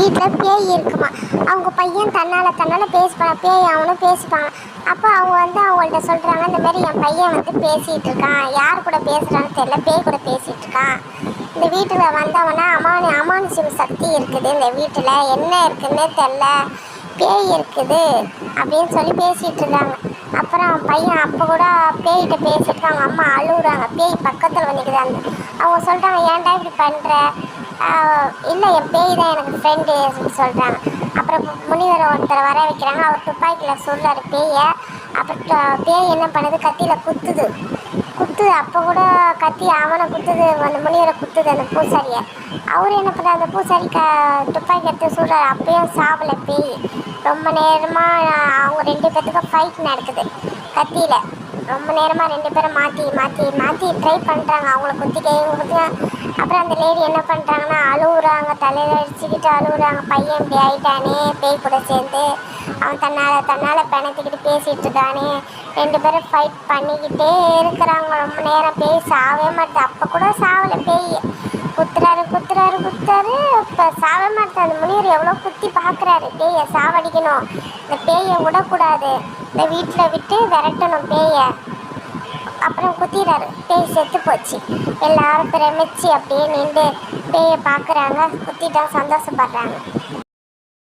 வீட்டில் பேய் இருக்குமா. அவங்க பையன் தன்னால் பேசுவான், பேய் அவனும் பேசிப்பாங்க. அப்போ அவங்க அவங்கள்ட்ட சொல்கிறாங்க, இந்த மாதிரி என் பையன் பேசிகிட்டு இருக்கான், யார் கூட பேசுகிறான்னு தெரியல, பேய் கூட பேசிகிட்டு இருக்கான். இந்த வீட்டில் வந்தவனா அமானுஷ்யம் சக்தி இருக்குது, இந்த வீட்டில் என்ன இருக்குன்னே தெரில, பேய் இருக்குது அப்படின்னு சொல்லி பேசிகிட்டு இருந்தாங்க. அப்புறம் பையன் அப்போ கூட பேய்கிட்ட பேசிட்டு அவங்க அம்மா அழுகுறாங்க. பேய் பக்கத்தில் வந்துக்குதாங்க. அவங்க சொல்கிறாங்க, ஏன்டா இப்படி பண்ணுற? இல்லை, என் பேய் தான் எனக்கு ஃப்ரெண்டு அப்படின்னு சொல்கிறாங்க. அப்புறம் முனிவரை ஒருத்தரை வர வைக்கிறாங்க. அவர் துப்பாக்கியில் சொல்கிறாரு பேயை. அப்புறம் பேய் என்ன பண்ணுது, கத்தியில் குத்துது. அப்போ கூட கத்தி அவனை குத்துது, அந்த முனிவரை குத்துது, அந்த பூசாரியை. அவர் என்ன பண்ணுறாரு, அந்த பூசாரி துப்பாக்கி எடுத்து சொல்கிறாரு. அப்பயும் சாவலை பேய். ரொம்ப நேரமாக அவங்க 2 பேர்த்துக்கும் ஃபைட் நடக்குது கத்தியில். ரொம்ப நேரமாக 2 பேரும் மாற்றி ட்ரை பண்ணுறாங்க அவங்கள குத்திக்க. அப்புறம் அந்த லேடி என்ன பண்ணுறாங்கன்னா அழுகுறாங்க, தலையில் அடிச்சுக்கிட்டு அழுகுறாங்க. பையன் இப்படி ஆகிட்டானே, பேய் கூட சேர்ந்து அவன் தன்னால் பிணத்துக்கிட்டு பேசிகிட்டு இருக்கானே. 2 பேரும் ஃபைட் பண்ணிக்கிட்டே இருக்கிறாங்க ரொம்ப நேரம். பேய் சாவே மாட்டேது. அப்போ கூட சாவலை பேய். குத்துறாரு. இப்போ சாவே மாட்டேது. அந்த முனிவர் எவ்வளோ குத்தி பார்க்குறாரு, பேயை சாவடிக்கணும், இந்த பேயை விடக்கூடாது, இந்த வீட்டில் விட்டு விரட்டணும் பேயை. அப்புறம் குத்திடுறாரு. பேய் செத்து போச்சு. எல்லாரும் பிரமிச்சு அப்படியே நின்று பேயை பார்க்குறாங்க. குத்திட்டா சந்தோஷப்படுறாங்க.